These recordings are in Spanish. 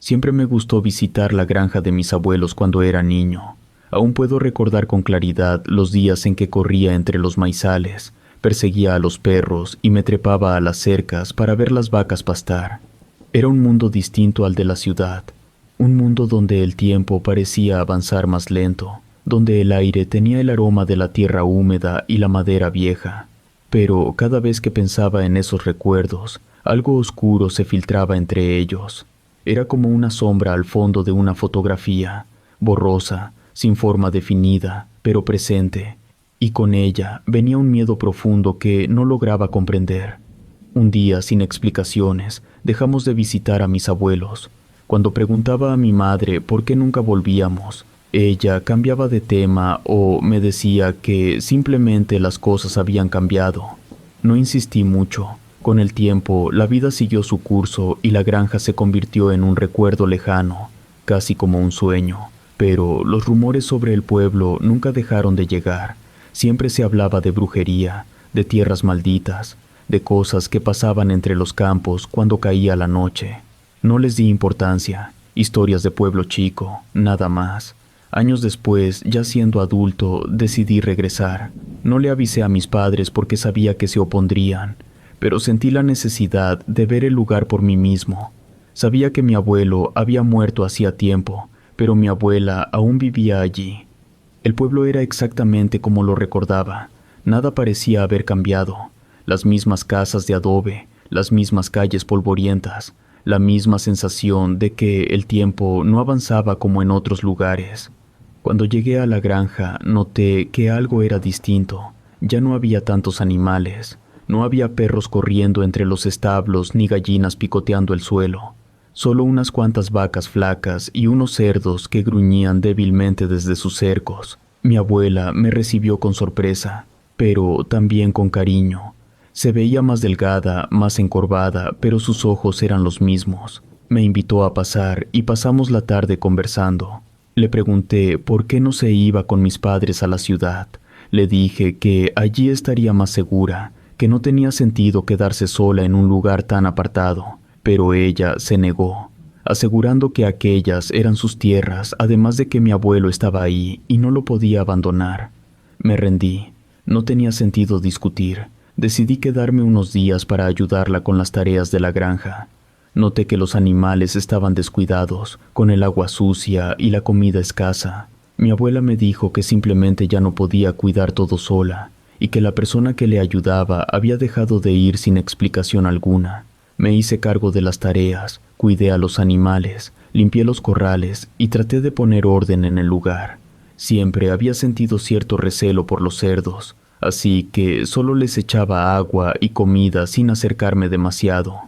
Siempre me gustó visitar la granja de mis abuelos cuando era niño. Aún puedo recordar con claridad los días en que corría entre los maizales, perseguía a los perros y me trepaba a las cercas para ver las vacas pastar. Era un mundo distinto al de la ciudad, un mundo donde el tiempo parecía avanzar más lento, donde el aire tenía el aroma de la tierra húmeda y la madera vieja. Pero cada vez que pensaba en esos recuerdos, algo oscuro se filtraba entre ellos. Era como una sombra al fondo de una fotografía, borrosa, sin forma definida, pero presente, y con ella venía un miedo profundo que no lograba comprender. Un día, sin explicaciones, dejamos de visitar a mis abuelos. Cuando preguntaba a mi madre por qué nunca volvíamos, ella cambiaba de tema o me decía que simplemente las cosas habían cambiado. No insistí mucho. Con el tiempo, la vida siguió su curso y la granja se convirtió en un recuerdo lejano, casi como un sueño. Pero los rumores sobre el pueblo nunca dejaron de llegar. Siempre se hablaba de brujería, de tierras malditas, de cosas que pasaban entre los campos cuando caía la noche. No les di importancia, historias de pueblo chico, nada más. Años después, ya siendo adulto, decidí regresar. No le avisé a mis padres porque sabía que se opondrían, pero sentí la necesidad de ver el lugar por mí mismo. Sabía que mi abuelo había muerto hacía tiempo, pero mi abuela aún vivía allí. El pueblo era exactamente como lo recordaba. Nada parecía haber cambiado. Las mismas casas de adobe, las mismas calles polvorientas, la misma sensación de que el tiempo no avanzaba como en otros lugares. Cuando llegué a la granja, noté que algo era distinto. Ya no había tantos animales. No había perros corriendo entre los establos ni gallinas picoteando el suelo. Solo unas cuantas vacas flacas y unos cerdos que gruñían débilmente desde sus cercos. Mi abuela me recibió con sorpresa, pero también con cariño. Se veía más delgada, más encorvada, pero sus ojos eran los mismos. Me invitó a pasar y pasamos la tarde conversando. Le pregunté por qué no se iba con mis padres a la ciudad. Le dije que allí estaría más segura, que no tenía sentido quedarse sola en un lugar tan apartado. Pero ella se negó, asegurando que aquellas eran sus tierras, además de que mi abuelo estaba ahí y no lo podía abandonar. Me rendí. No tenía sentido discutir. Decidí quedarme unos días para ayudarla con las tareas de la granja. Noté que los animales estaban descuidados, con el agua sucia y la comida escasa. Mi abuela me dijo que simplemente ya no podía cuidar todo sola y que la persona que le ayudaba había dejado de ir sin explicación alguna. Me hice cargo de las tareas, cuidé a los animales, limpié los corrales y traté de poner orden en el lugar. Siempre había sentido cierto recelo por los cerdos, así que solo les echaba agua y comida sin acercarme demasiado.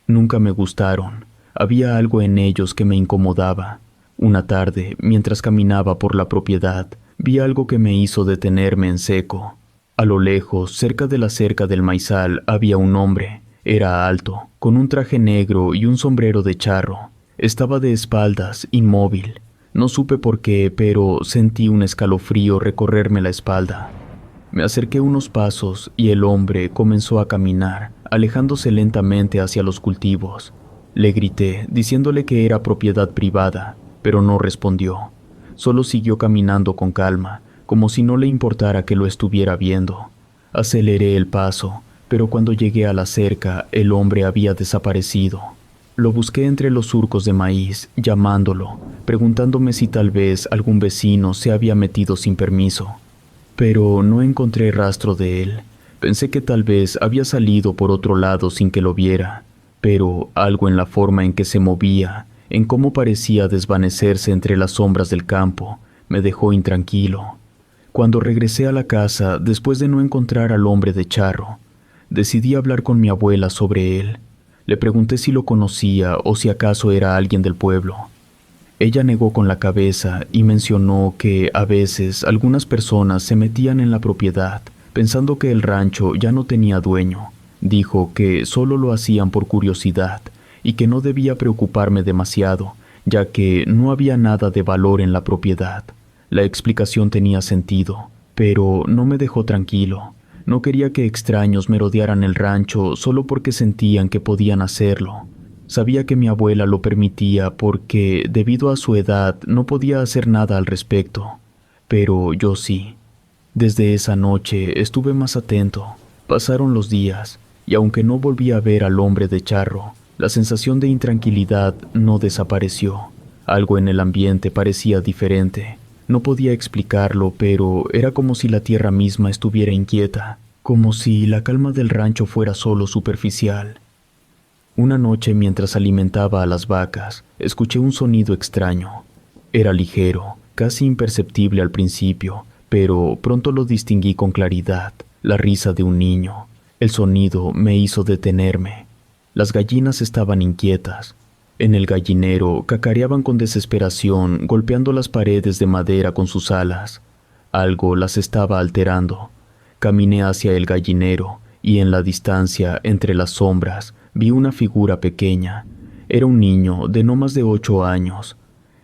Nunca me gustaron. Había algo en ellos que me incomodaba. Una tarde, mientras caminaba por la propiedad, vi algo que me hizo detenerme en seco. A lo lejos, cerca de la cerca del maizal, había un hombre. Era alto, con un traje negro y un sombrero de charro. Estaba de espaldas, inmóvil. No supe por qué, pero sentí un escalofrío recorrerme la espalda. Me acerqué unos pasos y el hombre comenzó a caminar, alejándose lentamente hacia los cultivos. Le grité, diciéndole que era propiedad privada, pero no respondió. Solo siguió caminando con calma, como si no le importara que lo estuviera viendo. Aceleré el paso, pero cuando llegué a la cerca, el hombre había desaparecido. Lo busqué entre los surcos de maíz, llamándolo, preguntándome si tal vez algún vecino se había metido sin permiso. Pero no encontré rastro de él. Pensé que tal vez había salido por otro lado sin que lo viera, pero algo en la forma en que se movía, en cómo parecía desvanecerse entre las sombras del campo, me dejó intranquilo. Cuando regresé a la casa, después de no encontrar al hombre de charro, decidí hablar con mi abuela sobre él. Le pregunté si lo conocía o si acaso era alguien del pueblo. Ella negó con la cabeza y mencionó que a veces algunas personas se metían en la propiedad pensando que el rancho ya no tenía dueño. Dijo que solo lo hacían por curiosidad y que no debía preocuparme demasiado, ya que no había nada de valor en la propiedad. La explicación tenía sentido, pero no me dejó tranquilo. No quería que extraños merodearan el rancho solo porque sentían que podían hacerlo. Sabía que mi abuela lo permitía porque, debido a su edad, no podía hacer nada al respecto. Pero yo sí. Desde esa noche estuve más atento. Pasaron los días, y aunque no volví a ver al hombre de charro, la sensación de intranquilidad no desapareció. Algo en el ambiente parecía diferente. No podía explicarlo, pero era como si la tierra misma estuviera inquieta, como si la calma del rancho fuera solo superficial. Una noche, mientras alimentaba a las vacas, escuché un sonido extraño. Era ligero, casi imperceptible al principio, pero pronto lo distinguí con claridad, la risa de un niño. El sonido me hizo detenerme. Las gallinas estaban inquietas. En el gallinero cacareaban con desesperación, golpeando las paredes de madera con sus alas. Algo las estaba alterando. Caminé hacia el gallinero y en la distancia, entre las sombras, vi una figura pequeña. Era un niño de no más de 8 años.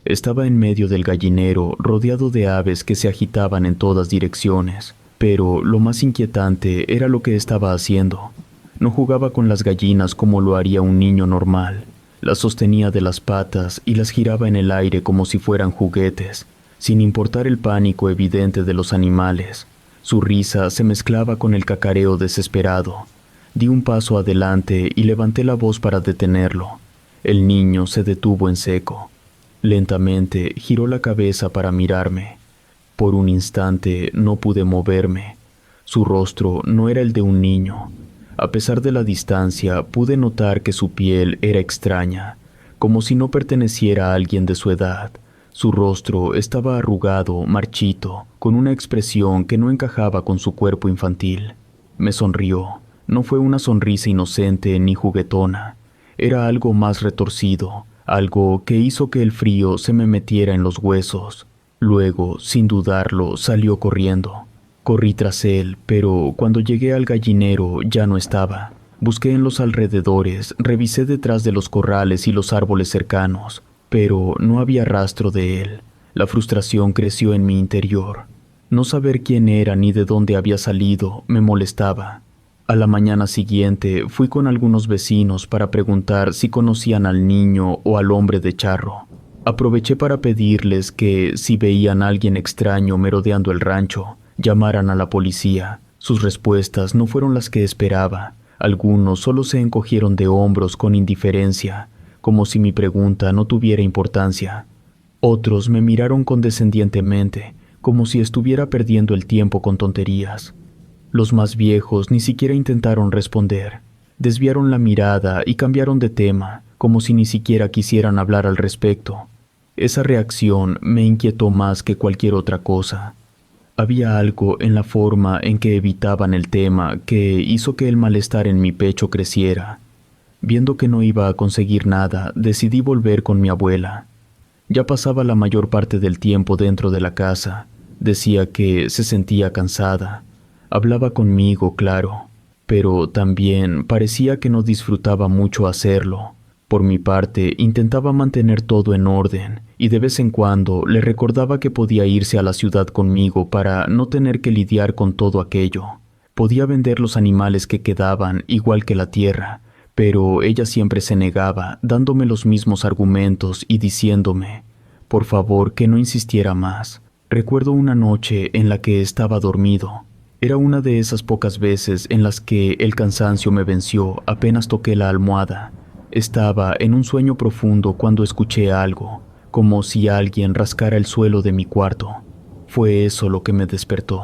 Estaba en medio del gallinero, rodeado de aves que se agitaban en todas direcciones. Pero lo más inquietante era lo que estaba haciendo. No jugaba con las gallinas como lo haría un niño normal. Las sostenía de las patas y las giraba en el aire como si fueran juguetes, sin importar el pánico evidente de los animales. Su risa se mezclaba con el cacareo desesperado. Di un paso adelante y levanté la voz para detenerlo. El niño se detuvo en seco. Lentamente giró la cabeza para mirarme. Por un instante no pude moverme. Su rostro no era el de un niño. A pesar de la distancia, pude notar que su piel era extraña, como si no perteneciera a alguien de su edad. Su rostro estaba arrugado, marchito, con una expresión que no encajaba con su cuerpo infantil. Me sonrió. No fue una sonrisa inocente ni juguetona. Era algo más retorcido, algo que hizo que el frío se me metiera en los huesos. Luego, sin dudarlo, salió corriendo. Corrí tras él, pero cuando llegué al gallinero ya no estaba. Busqué en los alrededores, revisé detrás de los corrales y los árboles cercanos, pero no había rastro de él. La frustración creció en mi interior. No saber quién era ni de dónde había salido me molestaba. A la mañana siguiente fui con algunos vecinos para preguntar si conocían al niño o al hombre de charro. Aproveché para pedirles que, si veían a alguien extraño merodeando el rancho, llamaran a la policía. Sus respuestas no fueron las que esperaba. Algunos solo se encogieron de hombros con indiferencia, como si mi pregunta no tuviera importancia. Otros me miraron condescendientemente, como si estuviera perdiendo el tiempo con tonterías. Los más viejos ni siquiera intentaron responder. Desviaron la mirada y cambiaron de tema, como si ni siquiera quisieran hablar al respecto. Esa reacción me inquietó más que cualquier otra cosa. Había algo en la forma en que evitaban el tema que hizo que el malestar en mi pecho creciera. Viendo que no iba a conseguir nada, decidí volver con mi abuela. Ya pasaba la mayor parte del tiempo dentro de la casa. Decía que se sentía cansada. Hablaba conmigo, claro, pero también parecía que no disfrutaba mucho hacerlo. Por mi parte, intentaba mantener todo en orden y de vez en cuando le recordaba que podía irse a la ciudad conmigo para no tener que lidiar con todo aquello. Podía vender los animales que quedaban, igual que la tierra, pero ella siempre se negaba, dándome los mismos argumentos y diciéndome, por favor, que no insistiera más. Recuerdo una noche en la que estaba dormido. Era una de esas pocas veces en las que el cansancio me venció apenas toqué la almohada. Estaba en un sueño profundo cuando escuché algo, como si alguien rascara el suelo de mi cuarto. Fue eso lo que me despertó.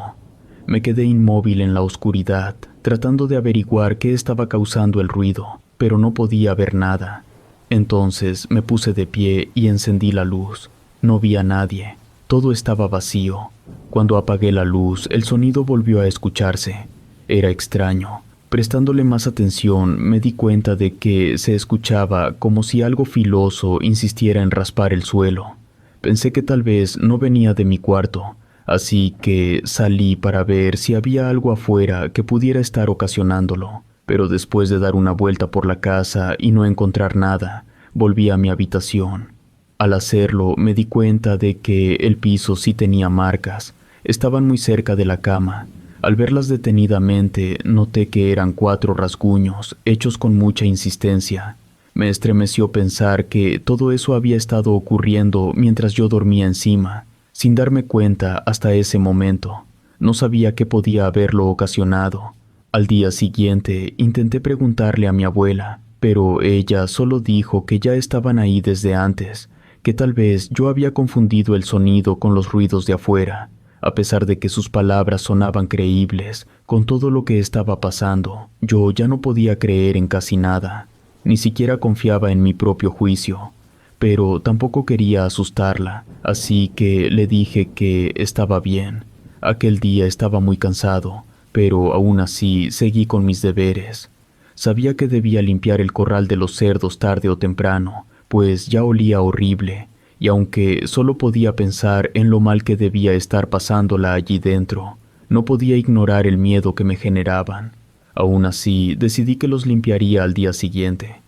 Me quedé inmóvil en la oscuridad, tratando de averiguar qué estaba causando el ruido, pero no podía ver nada. Entonces me puse de pie y encendí la luz. No vi a nadie. Todo estaba vacío. Cuando apagué la luz, el sonido volvió a escucharse. Era extraño. Prestándole más atención, me di cuenta de que se escuchaba como si algo filoso insistiera en raspar el suelo. Pensé que tal vez no venía de mi cuarto, así que salí para ver si había algo afuera que pudiera estar ocasionándolo. Pero después de dar una vuelta por la casa y no encontrar nada, volví a mi habitación. Al hacerlo, me di cuenta de que el piso sí tenía marcas. Estaban muy cerca de la cama. Al verlas detenidamente, noté que eran 4 rasguños, hechos con mucha insistencia. Me estremeció pensar que todo eso había estado ocurriendo mientras yo dormía encima, sin darme cuenta hasta ese momento. No sabía qué podía haberlo ocasionado. Al día siguiente intenté preguntarle a mi abuela, pero ella solo dijo que ya estaban ahí desde antes, que tal vez yo había confundido el sonido con los ruidos de afuera. A pesar de que sus palabras sonaban creíbles, con todo lo que estaba pasando, yo ya no podía creer en casi nada. Ni siquiera confiaba en mi propio juicio, pero tampoco quería asustarla, así que le dije que estaba bien. Aquel día estaba muy cansado, pero aún así seguí con mis deberes. Sabía que debía limpiar el corral de los cerdos tarde o temprano, pues ya olía horrible, y aunque solo podía pensar en lo mal que debía estar pasándola allí dentro, no podía ignorar el miedo que me generaban. Aún así, decidí que los limpiaría al día siguiente.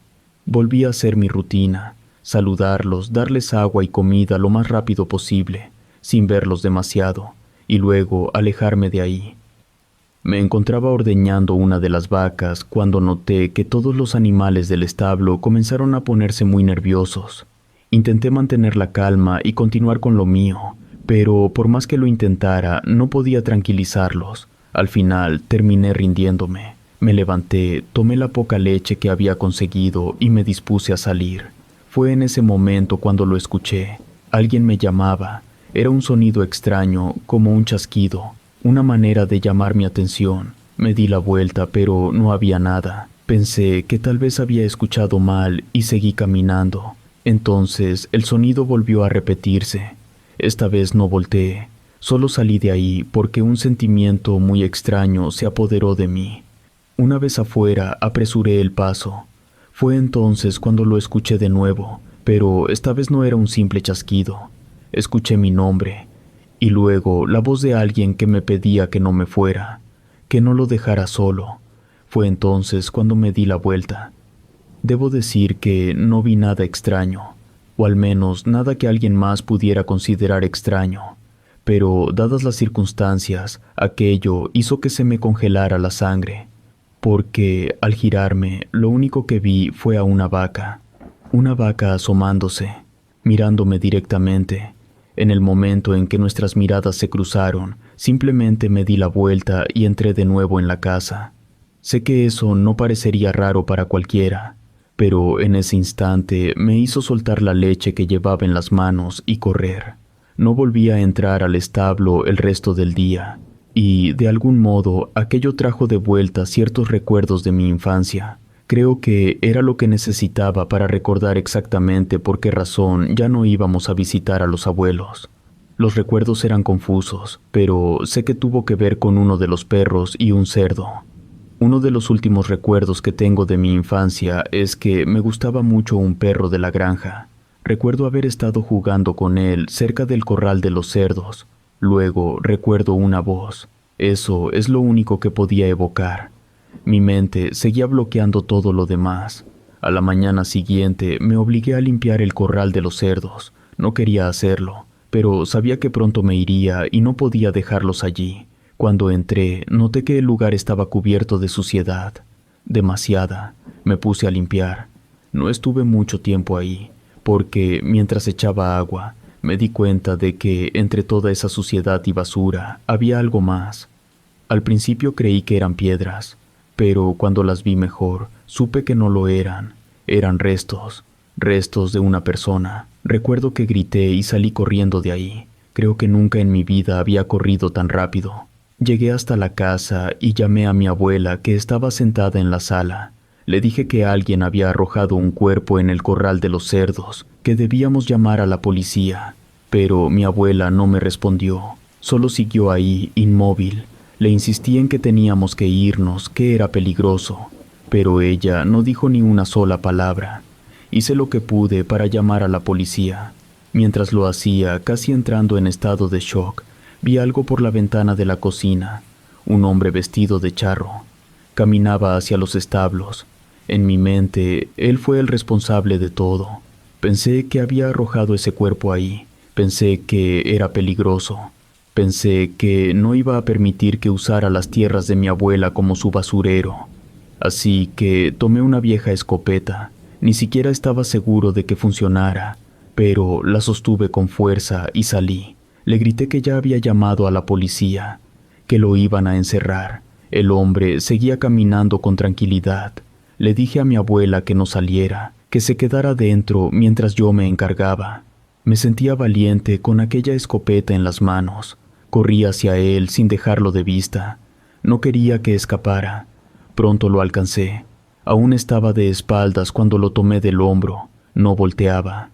Volví a hacer mi rutina, saludarlos, darles agua y comida lo más rápido posible, sin verlos demasiado, y luego alejarme de ahí. Me encontraba ordeñando una de las vacas cuando noté que todos los animales del establo comenzaron a ponerse muy nerviosos. Intenté mantener la calma y continuar con lo mío, pero por más que lo intentara, no podía tranquilizarlos. Al final terminé rindiéndome. Me levanté, tomé la poca leche que había conseguido y me dispuse a salir. Fue en ese momento cuando lo escuché. Alguien me llamaba. Era un sonido extraño, como un chasquido, una manera de llamar mi atención. Me di la vuelta, pero no había nada. Pensé que tal vez había escuchado mal y seguí caminando. Entonces el sonido volvió a repetirse. Esta vez no volteé. Solo salí de ahí porque un sentimiento muy extraño se apoderó de mí. Una vez afuera, apresuré el paso. Fue entonces cuando lo escuché de nuevo, pero esta vez no era un simple chasquido. Escuché mi nombre, y luego la voz de alguien que me pedía que no me fuera, que no lo dejara solo. Fue entonces cuando me di la vuelta. Debo decir que no vi nada extraño, o al menos nada que alguien más pudiera considerar extraño, pero dadas las circunstancias, aquello hizo que se me congelara la sangre. Porque al girarme, lo único que vi fue a una vaca asomándose, mirándome directamente. En el momento en que nuestras miradas se cruzaron, simplemente me di la vuelta y entré de nuevo en la casa. Sé que eso no parecería raro para cualquiera, pero en ese instante me hizo soltar la leche que llevaba en las manos y correr. No volví a entrar al establo el resto del día. Y, de algún modo, aquello trajo de vuelta ciertos recuerdos de mi infancia. Creo que era lo que necesitaba para recordar exactamente por qué razón ya no íbamos a visitar a los abuelos. Los recuerdos eran confusos, pero sé que tuvo que ver con uno de los perros y un cerdo. Uno de los últimos recuerdos que tengo de mi infancia es que me gustaba mucho un perro de la granja. Recuerdo haber estado jugando con él cerca del corral de los cerdos. Luego recuerdo una voz. Eso es lo único que podía evocar. Mi mente seguía bloqueando todo lo demás. A la mañana siguiente me obligué a limpiar el corral de los cerdos. No quería hacerlo, pero sabía que pronto me iría y no podía dejarlos allí. Cuando entré, noté que el lugar estaba cubierto de suciedad. Demasiada. Me puse a limpiar. No estuve mucho tiempo ahí, porque mientras echaba agua, me di cuenta de que entre toda esa suciedad y basura había algo más. Al principio creí que eran piedras, pero cuando las vi mejor, supe que no lo eran. Eran restos de una persona. Recuerdo que grité y salí corriendo de ahí. Creo que nunca en mi vida había corrido tan rápido. Llegué hasta la casa y llamé a mi abuela, que estaba sentada en la sala. Le dije que alguien había arrojado un cuerpo en el corral de los cerdos, que debíamos llamar a la policía. Pero mi abuela no me respondió, solo siguió ahí, inmóvil. Le insistí en que teníamos que irnos, que era peligroso, pero ella no dijo ni una sola palabra. Hice lo que pude para llamar a la policía. Mientras lo hacía, casi entrando en estado de shock, vi algo por la ventana de la cocina. Un hombre vestido de charro. Caminaba hacia los establos. En mi mente, él fue el responsable de todo. Pensé que había arrojado ese cuerpo ahí. Pensé que era peligroso. Pensé que no iba a permitir que usara las tierras de mi abuela como su basurero. Así que tomé una vieja escopeta, Ni siquiera estaba seguro de que funcionara, pero la sostuve con fuerza y salí. Le grité que ya había llamado a la policía, que lo iban a encerrar. El hombre seguía caminando con tranquilidad. Le dije a mi abuela que no saliera, que se quedara dentro mientras yo me encargaba. Me sentía valiente con aquella escopeta en las manos. Corrí hacia él sin dejarlo de vista. No quería que escapara. Pronto lo alcancé. Aún estaba de espaldas cuando lo tomé del hombro. No volteaba.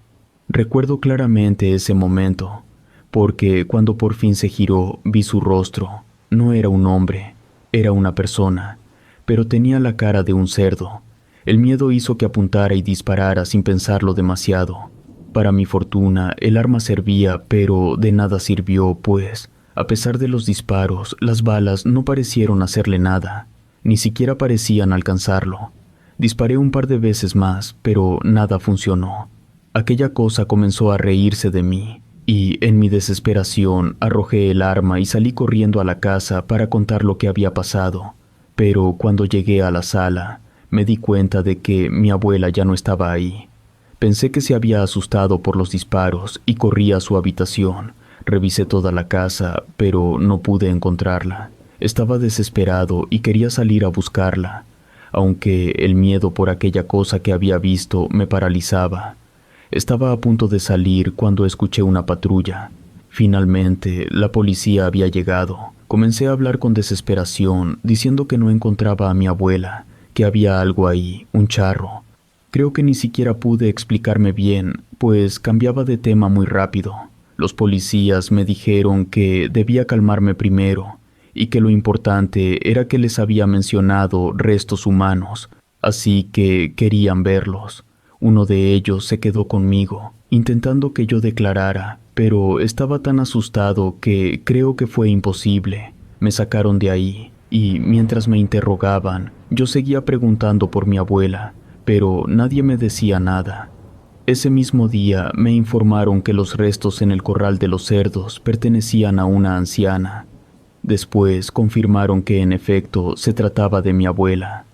Recuerdo claramente ese momento, porque cuando por fin se giró vi su rostro. No era un hombre, era una persona, pero tenía la cara de un cerdo. El miedo hizo que apuntara y disparara sin pensarlo demasiado. Para mi fortuna, el arma servía, pero de nada sirvió, pues, a pesar de los disparos, las balas no parecieron hacerle nada, ni siquiera parecían alcanzarlo. Disparé un par de veces más, pero nada funcionó. Aquella cosa comenzó a reírse de mí, y en mi desesperación arrojé el arma y salí corriendo a la casa para contar lo que había pasado. Pero cuando llegué a la sala, me di cuenta de que mi abuela ya no estaba ahí. Pensé que se había asustado por los disparos y corrí a su habitación. Revisé toda la casa, pero no pude encontrarla. Estaba desesperado y quería salir a buscarla, aunque el miedo por aquella cosa que había visto me paralizaba. Estaba a punto de salir cuando escuché una patrulla. Finalmente, la policía había llegado. Comencé a hablar con desesperación, diciendo que no encontraba a mi abuela, que había algo ahí, un charro. Creo que ni siquiera pude explicarme bien, pues cambiaba de tema muy rápido. Los policías me dijeron que debía calmarme primero, y que lo importante era que les había mencionado restos humanos, así que querían verlos. Uno de ellos se quedó conmigo, intentando que yo declarara, pero estaba tan asustado que creo que fue imposible. Me sacaron de ahí, y mientras me interrogaban, yo seguía preguntando por mi abuela, pero nadie me decía nada. Ese mismo día me informaron que los restos en el corral de los cerdos pertenecían a una anciana. Después confirmaron que en efecto se trataba de mi abuela.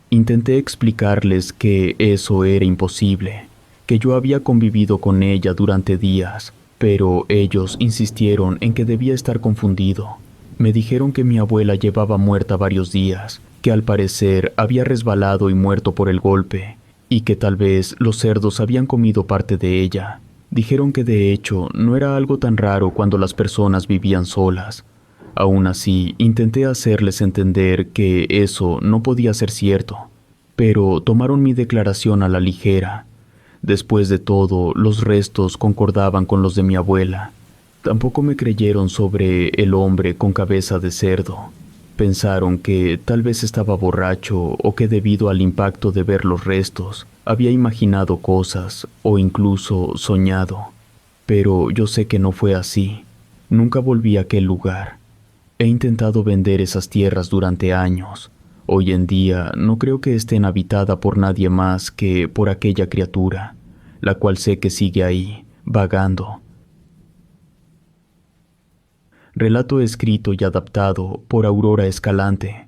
Intenté explicarles que eso era imposible, que yo había convivido con ella durante días, pero ellos insistieron en que debía estar confundido. Me dijeron que mi abuela llevaba muerta varios días, que al parecer había resbalado y muerto por el golpe, y que tal vez los cerdos habían comido parte de ella. Dijeron que de hecho no era algo tan raro cuando las personas vivían solas. Aún así, intenté hacerles entender que eso no podía ser cierto, pero tomaron mi declaración a la ligera. Después de todo, los restos concordaban con los de mi abuela. Tampoco me creyeron sobre el hombre con cabeza de cerdo. Pensaron que tal vez estaba borracho o que debido al impacto de ver los restos, había imaginado cosas o incluso soñado. Pero yo sé que no fue así. Nunca volví a aquel lugar. He intentado vender esas tierras durante años. Hoy en día no creo que estén habitada por nadie más que por aquella criatura, la cual sé que sigue ahí, vagando. Relato escrito y adaptado por Aurora Escalante.